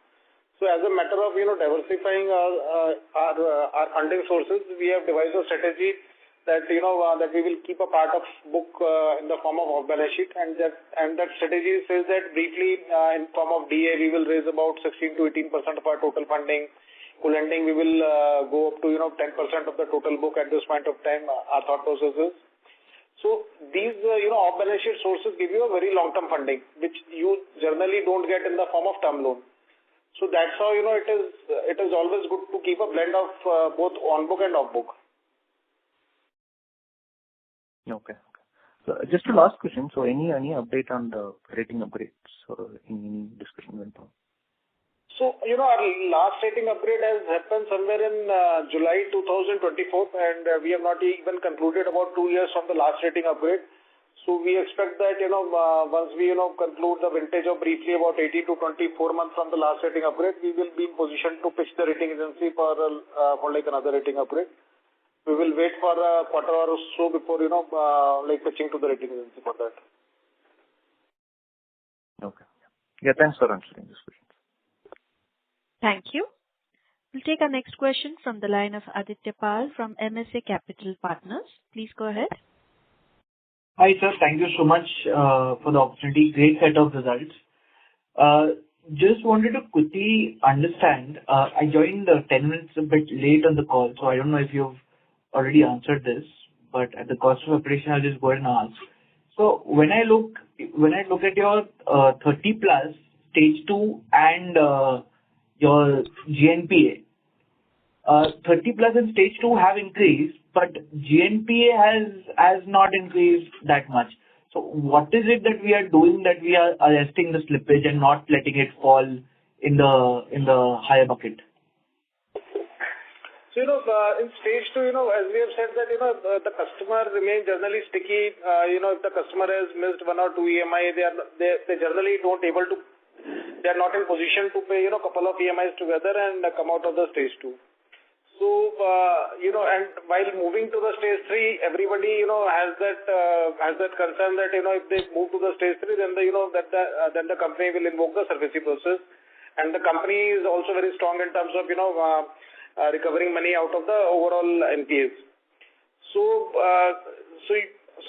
So as a matter of diversifying our funding sources, we have devised a strategy that that we will keep a part of book in the form of off-balance sheet, and that strategy says that briefly in form of DA we will raise about 16 to 18% of our total funding. Co-lending we will go up to 10% of the total book at this point of time. Our thought process is. So these off-balance sheet sources give you a very long-term funding, which you generally don't get in the form of term loan. So that's how it is always good to keep a blend of both on book and off book. Okay. So just a last question. So any update on the rating upgrades or any discussion went on? So our last rating upgrade has happened somewhere in July 2024, and we have not even concluded about 2 years from the last rating upgrade. So we expect that once we conclude the vintage of briefly about 18 to 24 months from the last rating upgrade, we will be in position to pitch the rating agency for like another rating upgrade. We will wait for a quarter or so before like pitching to the rating agency for that. Okay. Yeah, thanks for answering this question. Thank you. We'll take our next question from the line of Aditya Pal from MSA Capital Partners. Please go ahead. Hi, sir. Thank you so much for the opportunity. Great set of results. Just wanted to quickly understand, I joined 10 minutes a bit late on the call, so I don't know if you've already answered this, but at the cost of preparation, I'll just go ahead and ask. So when I look at your 30 plus stage 2 and your GNPA, 30 plus and stage 2 have increased, but GNPA has not increased that much. So what is it that we are doing that we are arresting the slippage and not letting it fall in the higher bucket? So in stage 2, as we have said that the customer remains generally sticky. If the customer has missed 1 or 2 EMI, they generally they are not in position to pay couple of EMIs together and come out of the stage 2. So, and while moving to the stage 3, everybody, has that concern that, if they move to the stage 3, then then the company will invoke the SARFAESI process. And the company is also very strong in terms of, recovering money out of the overall NPAs. So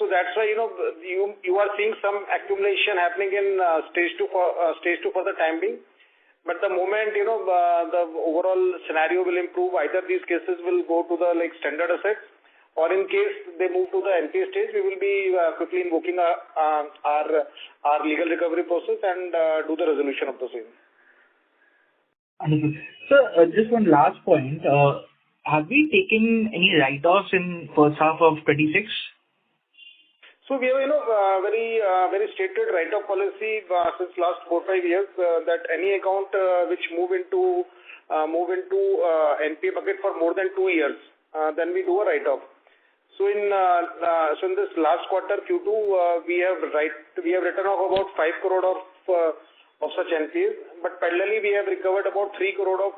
that's why, you are seeing some accumulation happening in stage 2 for the time being. But the moment, the overall scenario will improve, either these cases will go to the standard assets, or in case they move to the NPA stage, we will be quickly invoking our legal recovery process and do the resolution of the same. Understood. Sir, just one last point. Have we taken any write-offs in first half of 26? So we have, very stated write-off policy since last 4-5 years that any account which move into NPA bucket for more than 2 years, then we do a write-off. So in this last quarter Q2, we have written off about 5 crore of such NPAs, but parallelly we have recovered about 3 crore of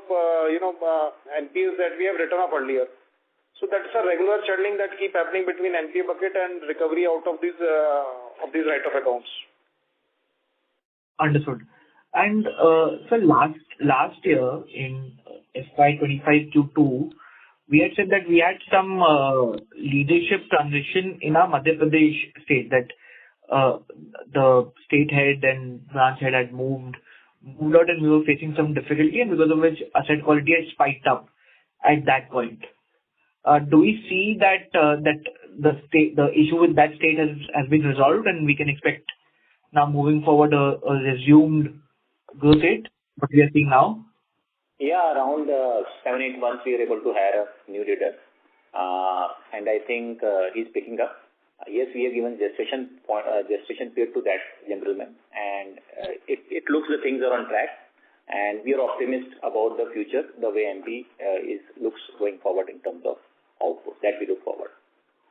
NPAs that we have written off earlier. So that's a regular churning that keep happening between NPA bucket and recovery out of these write-off accounts. Understood. And so last year in FY25 Q2, we had said that we had some leadership transition in our Madhya Pradesh state, that the state head and branch head had moved out, and we were facing some difficulty, and because of which asset quality had spiked up at that point. Do we see that the issue with that state has been resolved, and we can expect now moving forward a resumed growth rate, what we are seeing now? Yeah, around 7-8 months we are able to hire a new leader, and I think he's picking up. Yes, we have given gestation period to that gentleman, and it looks the things are on track. And we are optimistic about the future, the way MP looks going forward in terms of output that we look forward.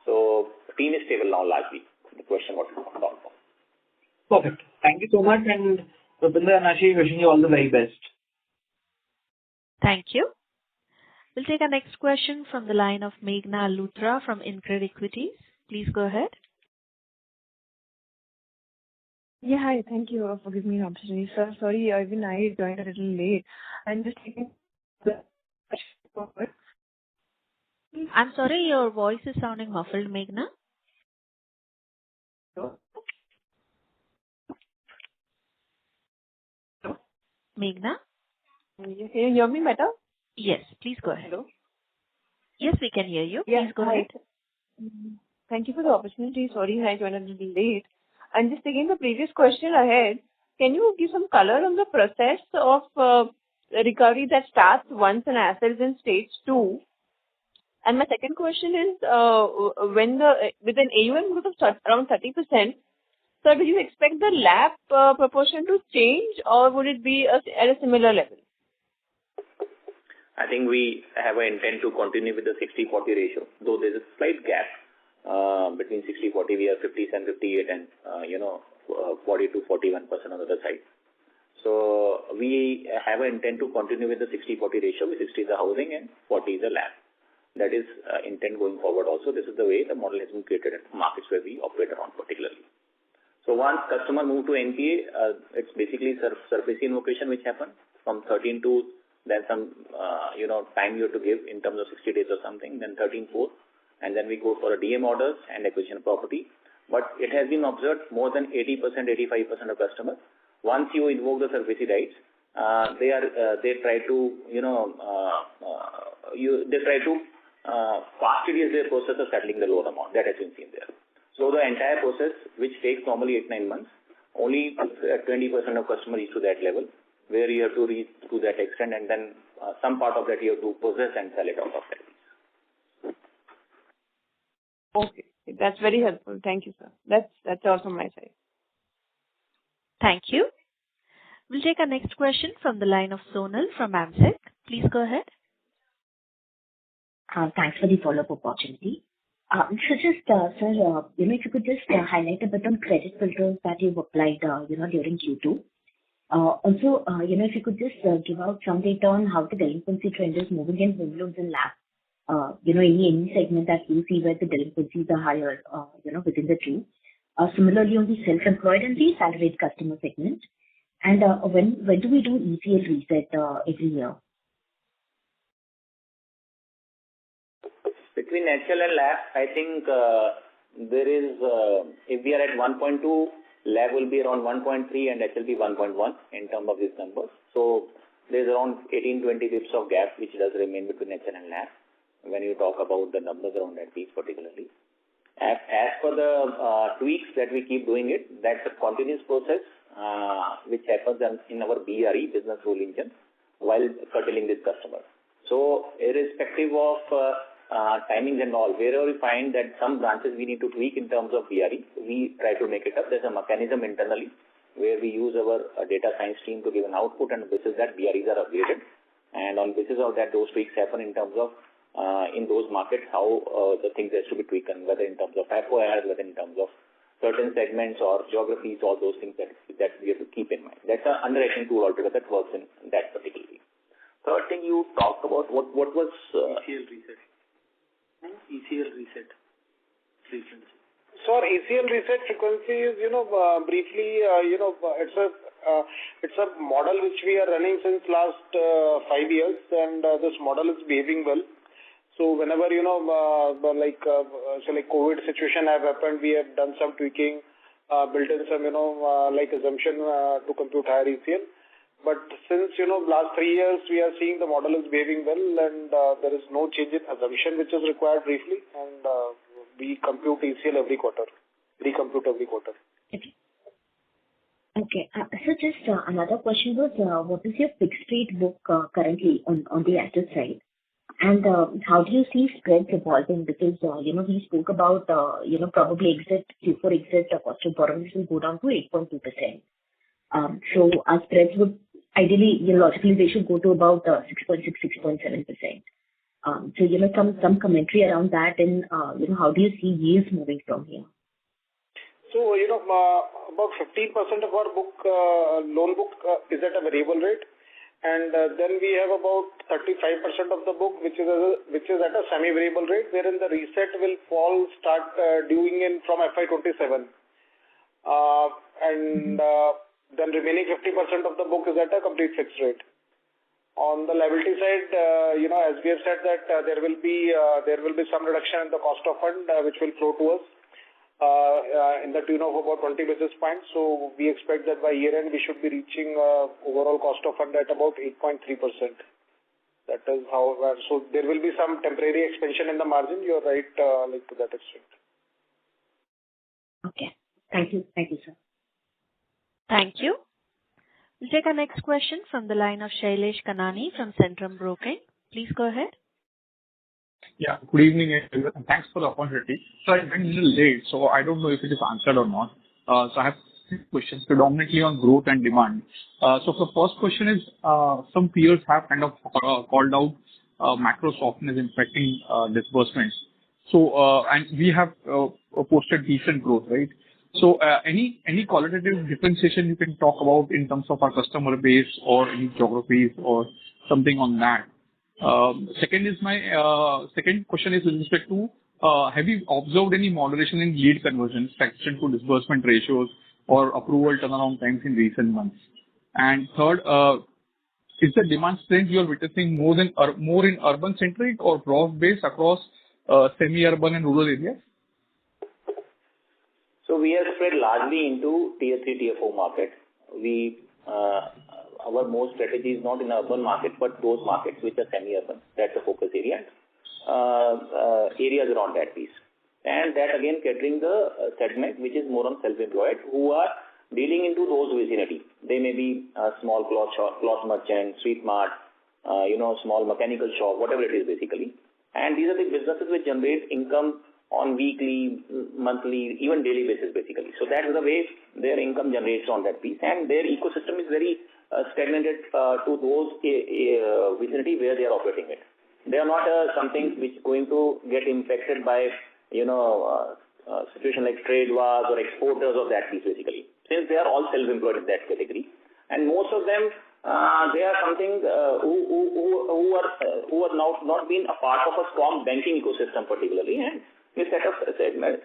So the team is stable now largely. The question what we want to talk about. Perfect. Thank you so much, and Rupinder and Ashish, wishing you all the very best. Thank you. We'll take our next question from the line of Meghna Luthra from InCred Equities. Please go ahead. Yeah, hi. Thank you for giving me an opportunity, sir. Sorry, even I joined a little late. I'm just taking the forward. I'm sorry, your voice is sounding muffled, Meghna. Meghna? Can you hear me better? Yes, please go ahead. Hello? Yes, we can hear you. Yeah, Please go hi. ahead. Thank you for the opportunity. Sorry, I joined a little late. I'm just taking the previous question ahead. Can you give some color on the process of recovery that starts once an asset is in stage 2? And my second question is, with an AUM growth of around 30%, so do you expect the LAP proportion to change, or would it be at a similar level? I think we have an intent to continue with the 60-40 ratio, though there's a slight gap between 60-40. We are 57-58 and 40 to 41% on the other side. So we have an intent to continue with the 60-40 ratio, with 60 is the housing and 40 is the LAP. That is intent going forward also. This is the way the model has been created in markets where we operate around particularly. So once customer move to NPA, it's basically surface invocation which happens from 13 to then some time you have to give in terms of 60 days or something, then 13-4, and then we go for a DM orders and acquisition of property. But it has been observed more than 80%, 85% of customers, once you invoke the surface rights, they try to fastly their process of settling the loan amount. That has been seen there. So the entire process, which takes normally 8-9 months, only 20% of customers reach to that level, where you have to reach to that extent, and then some part of that you have to possess and sell it out of that. Okay, that's very helpful. Thank you, sir. That's all from my side. Thank you. We'll take our next question from the line of Sonal from AMSEC. Please go ahead. Thanks for the follow-up opportunity. So just, sir, if you could just highlight a bit on credit filters that you've applied, during Q2. Also, if you could just give out some data on how the delinquency trend is moving in home loans and LAP. Any segment that you see where the delinquencies are higher, within the two. Similarly, on the self-employed and the salaried customer segment. And when do we do ECL reset every year? Between HL and LAP, I think there is, if we are at 1.2, LAP will be around 1.3 and HL be 1.1 in terms of these numbers. So there's around 18-20 bits of gap which does remain between HL and LAP when you talk about the numbers around that piece particularly. As for the tweaks that we keep doing it, that's a continuous process which happens in our BRE, business rule engine, while curtailing this customer. So irrespective of timings and all, wherever we find that some branches we need to tweak in terms of BRE, we try to make it up. There's a mechanism internally where we use our data science team to give an output, and basis that BREs are upgraded. And on basis of that, those tweaks happen in terms of in those markets, how the things has to be tweaked, whether in terms of FOIs, whether in terms of certain segments or geographies, all those things that we have to keep in mind. That's an underwriting tool altogether that works in that particularly. Third thing you talked about, what was ECL reset. ECL reset frequency. So our ECL reset frequency is, briefly, it's a model which we are running since last 5 years, and this model is behaving well. So whenever, like COVID situation have happened, we have done some tweaking, built in some, assumption to compute higher ECL. But since, last 3 years, we are seeing the model is behaving well, and there is no change in assumption which is required briefly, and we compute ECL every quarter, recompute every quarter. Okay. So just another question was, what is your fixed rate book currently on the asset side? And how do you see spreads evolving? Because, we spoke about, probably Q4 exit, cost of borrowing will go down to 8.2%. So our spreads would ideally, logically, they should go to about 6.6, 6.7%. So, some commentary around that, and, how do you see yields moving from here? So, about 15% of our book, loan book is at a variable rate. And then we have about 35% of the book, which is at a semi-variable rate, wherein the reset will start doing in from FY27. and then remaining 50% of the book is at a complete fixed rate. On the liability side, as we have said that there will be some reduction in the cost of fund which will flow to us in the tune of about 20 basis points. So we expect that by year end we should be reaching overall cost of fund at about 8.3%. That is how. So there will be some temporary expansion in the margin. You are right, to that extent. Okay. Thank you. Thank you, sir. Thank you. We'll take our next question from the line of Shailesh Kanani from Centrum Broking. Please go ahead. Yeah, good evening, everyone, and thanks for the opportunity. So I went a little late, so I don't know if it is answered or not. So I have three questions predominantly on growth and demand. So the first question is, some peers have kind of called out macro softness impacting disbursements. So, and we have posted decent growth, right? So, any qualitative differentiation you can talk about in terms of our customer base or any geographies or something on that? Second question is with respect to, have you observed any moderation in lead conversion, traction to disbursement ratios or approval turnaround times in recent months? And third, is the demand strength you are witnessing more in urban centric or broad based across semi-urban and rural areas? So we are spread largely into tier 3, tier 4 market. Our most strategy is not in urban market, but those markets which are semi-urban. That's the focus area. Areas around that piece. And that again catering the segment which is more on self-employed who are dealing into those vicinity. They may be a small cloth merchant, street mart, small mechanical shop, whatever it is basically. And these are the businesses which generate income on weekly, monthly, even daily basis basically. So that is the way their income generates on that piece. And their ecosystem is very stagnated to those vicinity where they are operating it. They are not something which is going to get impacted by, situation like trade wars or exporters of that piece basically. Since they are all self-employed in that category. And most of them, they are something who are now not been a part of a strong banking ecosystem particularly. And a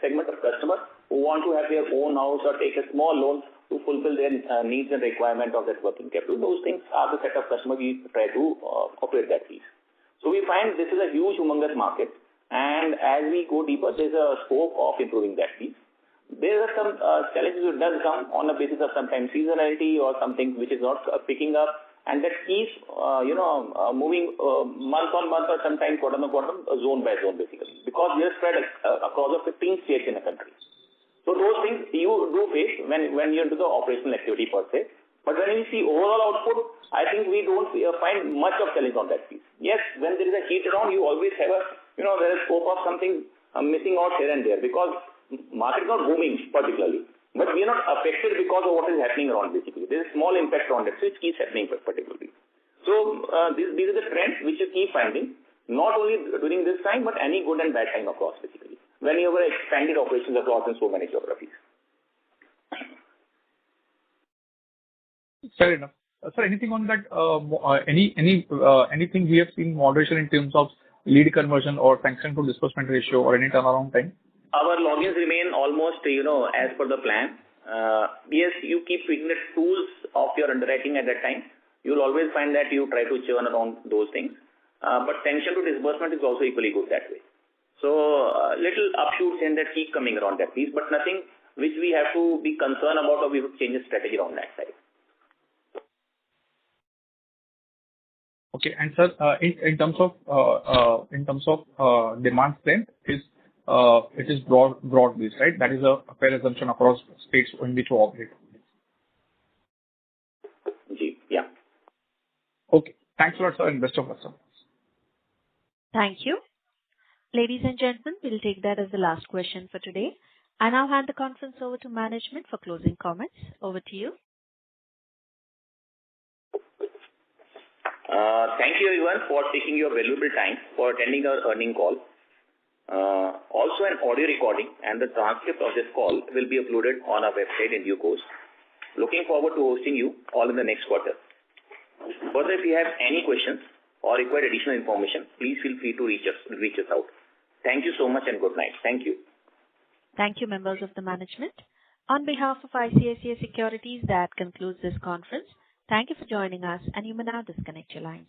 segment of customers who want to have their own house or take a small loan to fulfill their needs and requirement of that working capital. Those things are the set of customers we try to operate that piece. So we find this is a huge, humongous market. And as we go deeper, there's a scope of improving that piece. There are some challenges which does come on the basis of sometimes seasonality or something which is not picking up. And that keeps, moving month on month or sometimes quarter on quarter, zone by zone basically. Because we are spread across 15 states in the country. So those things you do face when you're into the operational activity per se. But when you see overall output, I think we don't find much of challenge on that piece. Yes, when there is a heat around, you always have there is scope of something missing out here and there because market is not booming particularly. But we are not affected because of what is happening around basically. There is a small impact on that, so it keeps happening particularly. So these are the trends which you keep finding, not only during this time, but any good and bad time across basically. When you have expanded operations across in so many geographies. Fair enough. Sir, anything on that? Anything we have seen moderation in terms of lead conversion or sanction to disbursement ratio or any turnaround time? Our logins remain almost, as per the plan. Yes, you keep tweaking the tools of your underwriting at that time. You'll always find that you try to churn around those things. But sanction to disbursement is also equally good that way. So, little upshoots and that keep coming around that piece, but nothing which we have to be concerned about or we would change the strategy on that side. Okay, and sir, in terms of demand strength, it is broad based, right? That is a fair assumption across states in which you operate. Yeah. Okay. Thanks a lot, sir, and best of luck, sir. Thank you. Ladies and gentlemen, we'll take that as the last question for today. I now hand the conference over to management for closing comments. Over to you. Thank you everyone for taking your valuable time for attending our earnings call. Also an audio recording and the transcript of this call will be uploaded on our website in due course. Looking forward to hosting you all in the next quarter. Further, if you have any questions or require additional information, please feel free to reach us out. Thank you so much and good night. Thank you. Thank you, members of the management. On behalf of ICICI Securities, that concludes this conference. Thank you for joining us, and you may now disconnect your lines.